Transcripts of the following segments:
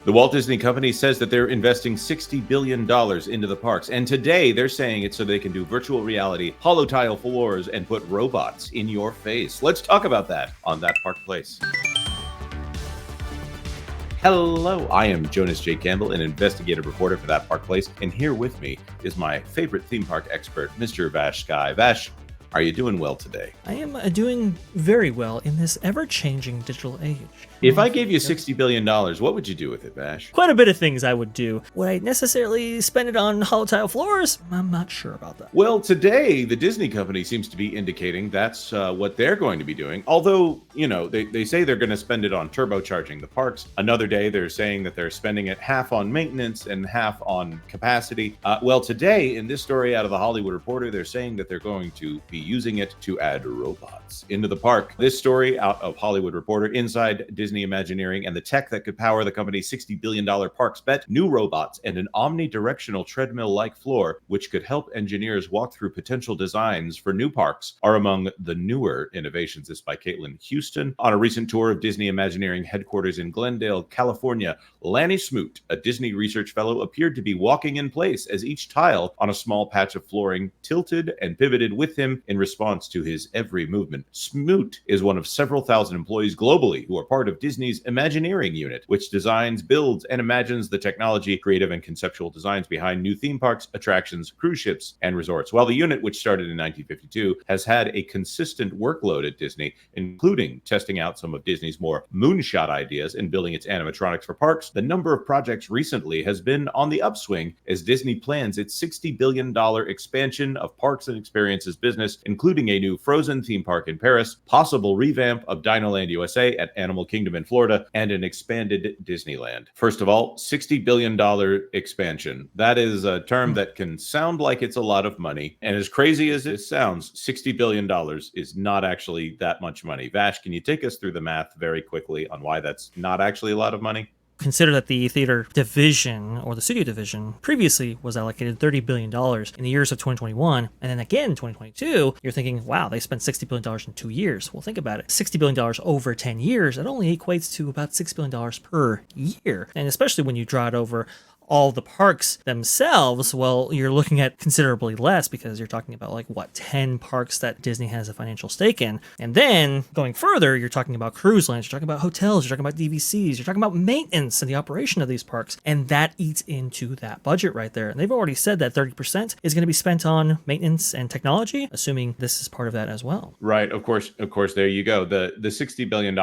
The Walt Disney Company says that they're investing $60 billion into the parks. And today they're saying it's so they can do virtual reality, holotile floors, and put robots in your face. Let's talk about that on That Park Place. Hello, I am Jonas J. Campbell, an investigative reporter for That Park Place. And here with me is my favorite theme park expert, Mr. VashSky. Vash, are you doing well today? I am doing very well in this ever-changing digital age. If I gave you $60 billion, what would you do with it, Vash? Quite a bit of things I would do. Would I necessarily spend it on holotile floors? I'm not sure about that. Well, today, the Disney company seems to be indicating that's what they're going to be doing. Although, you know, they say they're going to spend it on turbocharging the parks. Another day, they're saying that they're spending it half on maintenance and half on capacity. Well, today, in this story out of the Hollywood Reporter, they're saying that they're going to be using it to add robots into the park. This story out of Hollywood Reporter, inside Disney Imagineering and the tech that could power the company's $60 billion parks bet, new robots and an omnidirectional treadmill-like floor, which could help engineers walk through potential designs for new parks, are among the newer innovations. This by Caitlin Houston. On a recent tour of Disney Imagineering headquarters in Glendale, California, Lanny Smoot, a Disney research fellow, appeared to be walking in place as each tile on a small patch of flooring tilted and pivoted with him in response to his every movement. Smoot is one of several thousand employees globally who are part of Disney's Imagineering unit, which designs, builds, and imagines the technology, creative, and conceptual designs behind new theme parks, attractions, cruise ships, and resorts. While the unit, which started in 1952, has had a consistent workload at Disney, including testing out some of Disney's more moonshot ideas and building its animatronics for parks, the number of projects recently has been on the upswing as Disney plans its $60 billion expansion of parks and experiences business, including a new Frozen theme park in Paris, possible revamp of Dinoland USA at Animal Kingdom in Florida, and an expanded Disneyland. First of all, $60 billion expansion. That is a term that can sound like it's a lot of money. And as crazy as it sounds, $60 billion is not actually that much money. Vash, can you take us through the math very quickly on why that's not actually a lot of money? Consider that the theater division, or the studio division, previously was allocated $30 billion in the years of 2021, and then again in 2022, you're thinking, wow, they spent $60 billion in 2 years. Well, think about it. $60 billion over 10 years, it only equates to about $6 billion per year. And especially when you draw it over all the parks themselves, well, you're looking at considerably less, because you're talking about 10 parks that Disney has a financial stake in. And then going further, you're talking about cruise lines, you're talking about hotels, you're talking about DVCs, you're talking about maintenance and the operation of these parks. And that eats into that budget right there. And they've already said that 30% is going to be spent on maintenance and technology, assuming this is part of that as well. Right. Of course, there you go. The $60 billion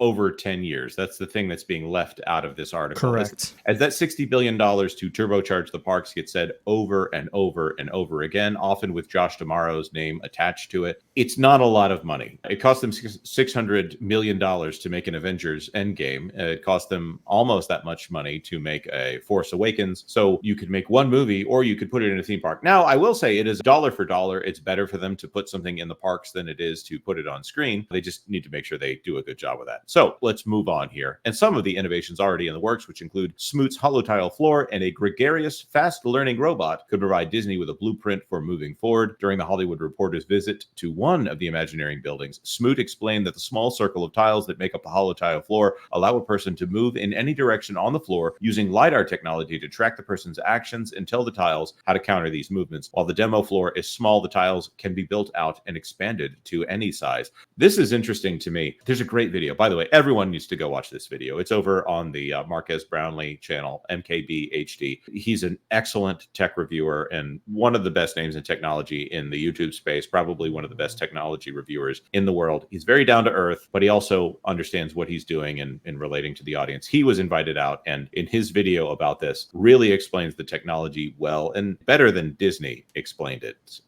over 10 years. That's the thing that's being left out of this article. Correct. As that $60 billion to turbocharge the parks gets said over and over and over again, often with Josh D'Amaro's name attached to it. It's not a lot of money. It cost them $600 million to make an Avengers Endgame. It cost them almost that much money to make a Force Awakens. So you could make one movie, or you could put it in a theme park. Now, I will say it is dollar for dollar. It's better for them to put something in the parks than it is to put it on screen. They just need to make sure they do a good job with that. So let's move on here. And some of the innovations already in the works, which include Smoot's holotile floor and a gregarious, fast-learning robot, could provide Disney with a blueprint for moving forward. During the Hollywood Reporter's visit to one of the Imagineering buildings, Smoot explained that the small circle of tiles that make up the holotile floor allow a person to move in any direction on the floor using LiDAR technology to track the person's actions and tell the tiles how to counter these movements. While the demo floor is small, the tiles can be built out and expanded to any size. This is interesting to me. There's a great video. By the way, everyone needs to go watch this video. It's over on the Marquez Brownlee channel, MKBHD. He's an excellent tech reviewer and one of the best names in technology in the YouTube space, probably one of the best technology reviewers in the world. He's very down to earth, but he also understands what he's doing in relating to the audience. He was invited out, and in his video about this, really explains the technology well and better than Disney explained it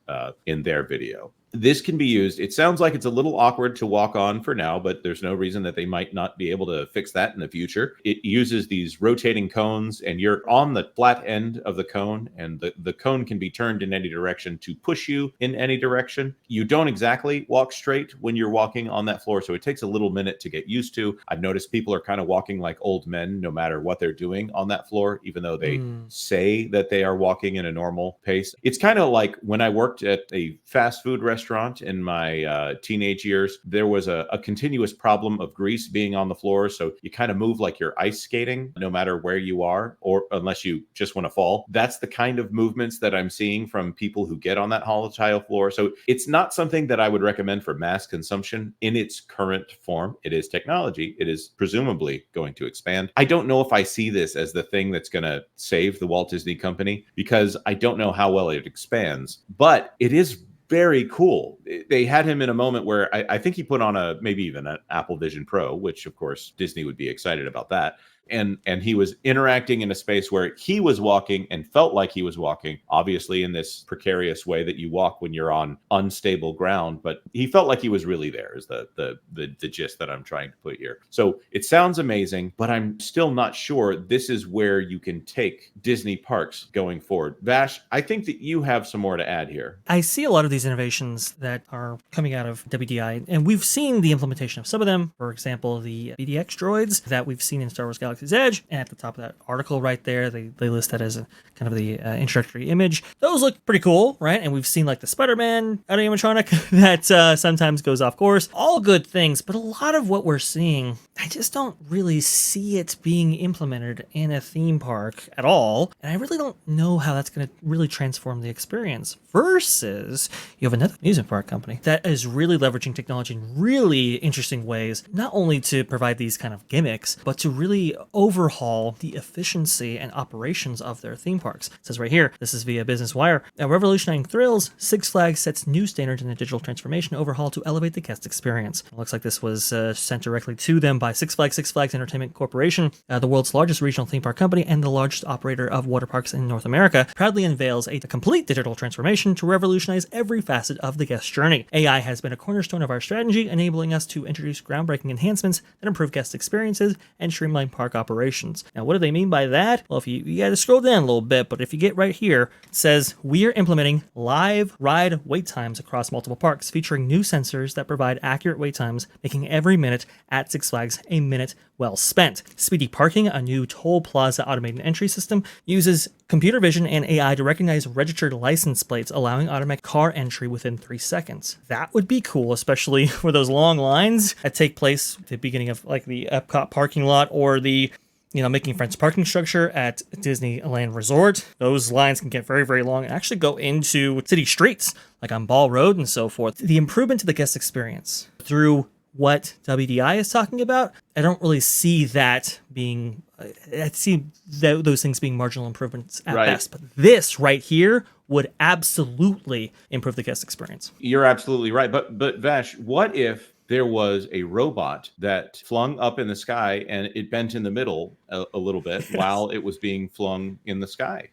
in their video. This can be used. It sounds like it's a little awkward to walk on for now, but there's no reason that they might not be able to fix that in the future. It uses these rotating cones, and you're on the flat end of the cone, and the cone can be turned in any direction to push you in any direction. You don't exactly walk straight when you're walking on that floor, so it takes a little minute to get used to. I've noticed people are kind of walking like old men no matter what they're doing on that floor, even though they say that they are walking in a normal pace. It's kind of like when I worked at a fast food restaurant restaurant in my teenage years, there was a continuous problem of grease being on the floor. So you kind of move like you're ice skating, no matter where you are, or unless you just want to fall. That's the kind of movements that I'm seeing from people who get on that holotile floor. So it's not something that I would recommend for mass consumption in its current form. It is technology. It is presumably going to expand. I don't know if I see this as the thing that's going to save the Walt Disney Company, because I don't know how well it expands, but it is very cool. They had him in a moment where I think he put on maybe even an Apple Vision Pro, which of course Disney would be excited about that. And he was interacting in a space where he was walking and felt like he was walking, obviously in this precarious way that you walk when you're on unstable ground, but he felt like he was really there, is the gist that I'm trying to put here. So it sounds amazing, but I'm still not sure this is where you can take Disney parks going forward. Vash, I think that you have some more to add here. I see a lot of these innovations that are coming out of WDI, and we've seen the implementation of some of them. For example, the BDX droids that we've seen in Star Wars Galaxy's Edge, and at the top of that article right there, they list that as a kind of the introductory image. Those look pretty cool, right? And we've seen like the Spider-Man animatronic that sometimes goes off course. All good things, but a lot of what we're seeing, I just don't really see it being implemented in a theme park at all, and I really don't know how that's going to really transform the experience. Versus, you have another amusement park company that is really leveraging technology in really interesting ways, not only to provide these kind of gimmicks, but to really overhaul the efficiency and operations of their theme parks. It says right here, this is via Business Wire. Now, revolutionizing thrills, Six Flags sets new standards in the digital transformation overhaul to elevate the guest experience. It looks like this was sent directly to them by Six Flags Entertainment Corporation, the world's largest regional theme park company and the largest operator of water parks in North America, proudly unveils a complete digital transformation to revolutionize every facet of the guest journey. AI has been a cornerstone of our strategy, enabling us to introduce groundbreaking enhancements that improve guest experiences and streamline park operations. Now, what do they mean by that? Well, if you got to scroll down a little bit, but if you get right here, it says, we are implementing live ride wait times across multiple parks, featuring new sensors that provide accurate wait times, making every minute at Six Flags a minute well spent. Speedy Parking, a new toll plaza automated entry system, uses computer vision and AI to recognize registered license plates, allowing automatic car entry within 3 seconds. That would be cool, especially for those long lines that take place at the beginning of like the Epcot parking lot or the Making Friends parking structure at Disneyland Resort. Those lines can get very, very long and actually go into city streets, like on Ball Road and so forth. The improvement to the guest experience through what WDI is talking about, I don't really see that being, I see those things being marginal improvements at best. But this right here would absolutely improve the guest experience. You're absolutely right. But Vash, what if there was a robot that flung up in the sky and it bent in the middle a little bit while it was being flung in the sky?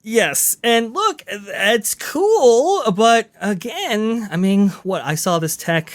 Yes, and look, it's cool, but again, I mean, I saw this tech,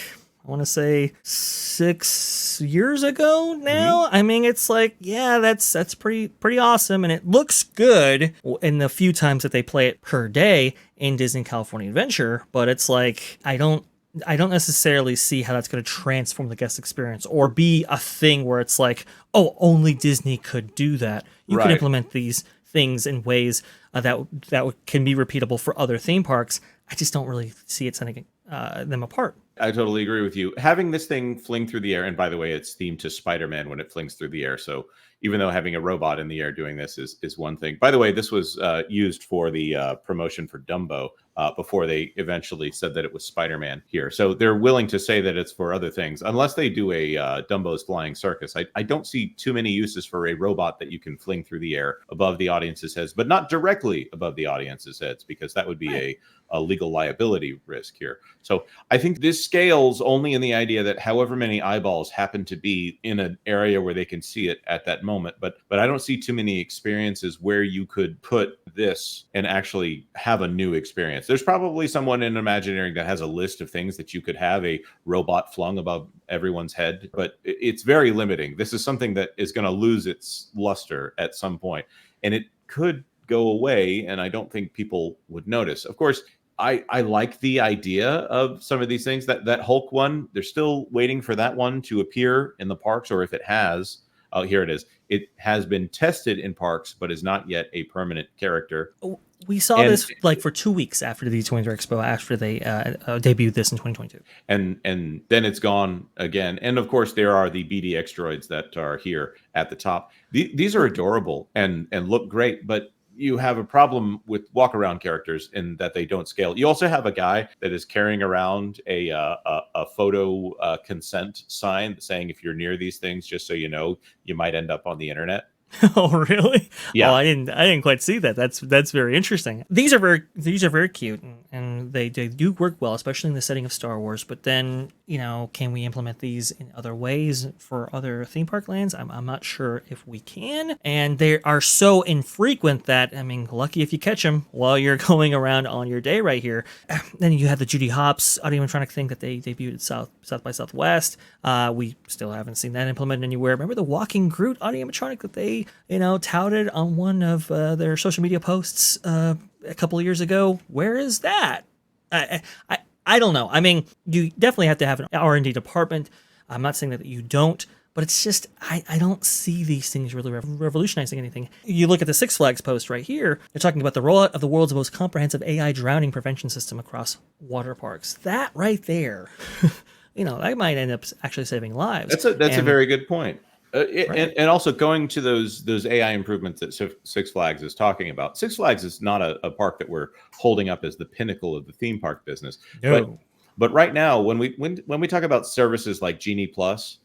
I want to say 6 years ago now. Mm-hmm. I mean, it's like, yeah, that's pretty awesome, and it looks good in the few times that they play it per day in Disney California Adventure, but it's like, I don't necessarily see how that's going to transform the guest experience or be a thing where it's like, oh, only Disney could do that. You can implement these things in ways that can be repeatable for other theme parks. I just don't really see it setting them apart. I totally agree with you. Having this thing fling through the air, and by the way, it's themed to Spider-Man when it flings through the air. So even though having a robot in the air doing this is one thing. By the way, this was used for the promotion for Dumbo before they eventually said that it was Spider-Man here. So they're willing to say that it's for other things. Unless they do a Dumbo's Flying Circus, I don't see too many uses for a robot that you can fling through the air above the audience's heads, but not directly above the audience's heads, because that would be a legal liability risk here. So I think this scales only in the idea that however many eyeballs happen to be in an area where they can see it at that moment. But I don't see too many experiences where you could put this and actually have a new experience. There's probably someone in Imagineering that has a list of things that you could have a robot flung above everyone's head, but it's very limiting. This is something that is going to lose its luster at some point, and it could go away, and I don't think people would notice. Of course, I like the idea of some of these things. That Hulk one, they're still waiting for that one to appear in the parks, or if it has, oh, here it is. It has been tested in parks, but is not yet a permanent character. We saw this like for 2 weeks after the D23 Expo, after they debuted this in 2022. And then it's gone again. And of course, there are the BDX droids that are here at the top. These are adorable and look great, but you have a problem with walk-around characters in that they don't scale. You also have a guy that is carrying around a photo consent sign saying, if you're near these things, just so you know, you might end up on the internet. Oh, really? Yeah. Oh, I didn't quite see that. That's very interesting. These are very cute, and they do work well, especially in the setting of Star Wars. But then, can we implement these in other ways for other theme park lands? I'm not sure if we can. And they are so infrequent that, lucky if you catch them while you're going around on your day right here. Then you have the Judy Hopps animatronic thing that they debuted at South by Southwest. We still haven't seen that implemented anywhere. Remember the Walking Groot animatronic that they touted on one of their social media posts a couple of years ago? Where is that? I don't know. You definitely have to have an R&D department. I'm not saying that you don't, but it's just I don't see these things really revolutionizing anything. You look at the Six Flags post right here. They're talking about the rollout of the world's most comprehensive AI drowning prevention system across water parks. That right there, that might end up actually saving lives. That's a very good point. Right. And also going to those AI improvements that Six Flags is talking about. Six Flags is not a park that we're holding up as the pinnacle of the theme park business. No. But right now, when we talk about services like Genie Plus,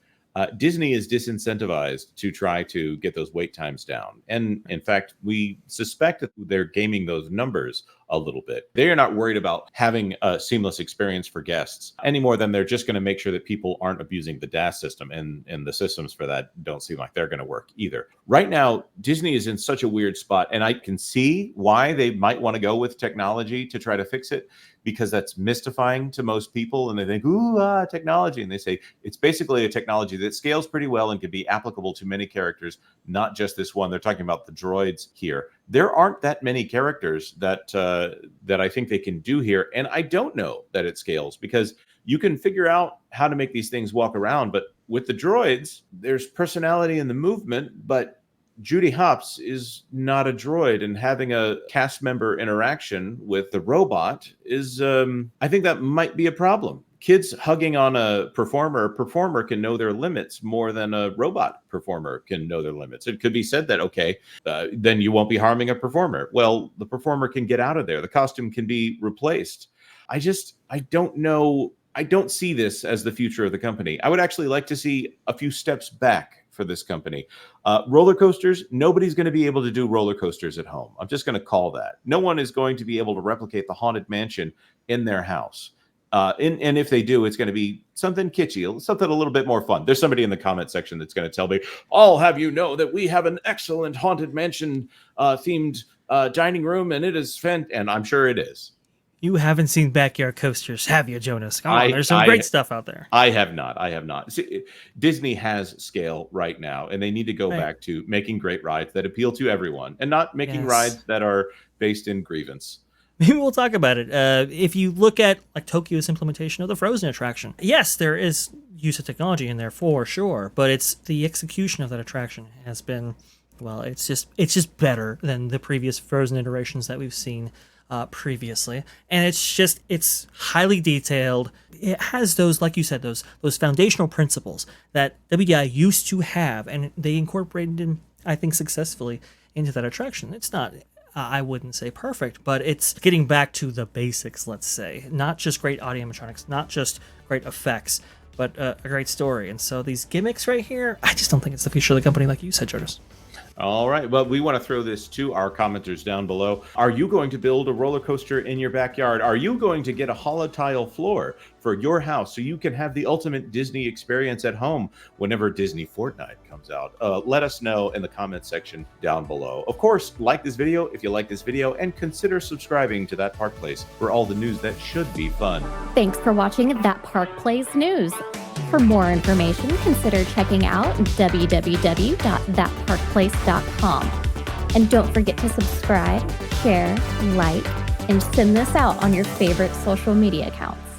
Disney is disincentivized to try to get those wait times down. And in fact, we suspect that they're gaming those numbers a little bit. They are not worried about having a seamless experience for guests any more than they're just going to make sure that people aren't abusing the DAS system. And the systems for that don't seem like they're going to work either. Right now, Disney is in such a weird spot. And I can see why they might want to go with technology to try to fix it, because that's mystifying to most people. And they think, ooh, technology. And they say it's basically a technology that scales pretty well and can be applicable to many characters, not just this one. They're talking about the droids here. There aren't that many characters that I think they can do here. And I don't know that it scales, because you can figure out how to make these things walk around. But with the droids, there's personality in the movement, but Judy Hopps is not a droid, and having a cast member interaction with the robot is, I think that might be a problem. Kids hugging on a performer can know their limits more than a robot performer can know their limits. It could be said that, okay, then you won't be harming a performer. Well, the performer can get out of there. The costume can be replaced. I don't know. I don't see this as the future of the company. I would actually like to see a few steps back for this company. Roller coasters, nobody's going to be able to do roller coasters at home. I'm just going to call that. No one is going to be able to replicate the Haunted Mansion in their house. And if they do, it's going to be something kitschy, something a little bit more fun. There's somebody in the comment section that's going to tell me, I'll have you know that we have an excellent Haunted Mansion themed dining room, and it is and I'm sure it is. You haven't seen Backyard Coasters, have you, Jonas? Come on, there's some great stuff out there. I have not. See, Disney has scale right now, and they need to go back to making great rides that appeal to everyone, and not making rides that are based in grievance. Maybe we'll talk about it. If you look at like Tokyo's implementation of the Frozen attraction, yes, there is use of technology in there for sure, but it's the execution of that attraction has been, well, it's just better than the previous Frozen iterations that we've seen previously, and it's highly detailed. It has those, like you said, those foundational principles that WDI used to have, and they incorporated them, I think, successfully into that attraction. It's not, I wouldn't say perfect, but it's getting back to the basics, let's say. Not just great audio animatronics, not just great effects, but a great story. And so these gimmicks right here, I just don't think it's the future of the company, like you said, Jonas. All right. Well, we want to throw this to our commenters down below. Are you going to build a roller coaster in your backyard? Are you going to get a holotile floor for your house so you can have the ultimate Disney experience at home whenever Disney Fortnite comes out? Let us know in the comment section down below. Of course, like this video if you like this video, and consider subscribing to That Park Place for all the news that should be fun. Thanks for watching That Park Place News. For more information, consider checking out www.thatparkplace.com. And don't forget to subscribe, share, like, and send this out on your favorite social media accounts.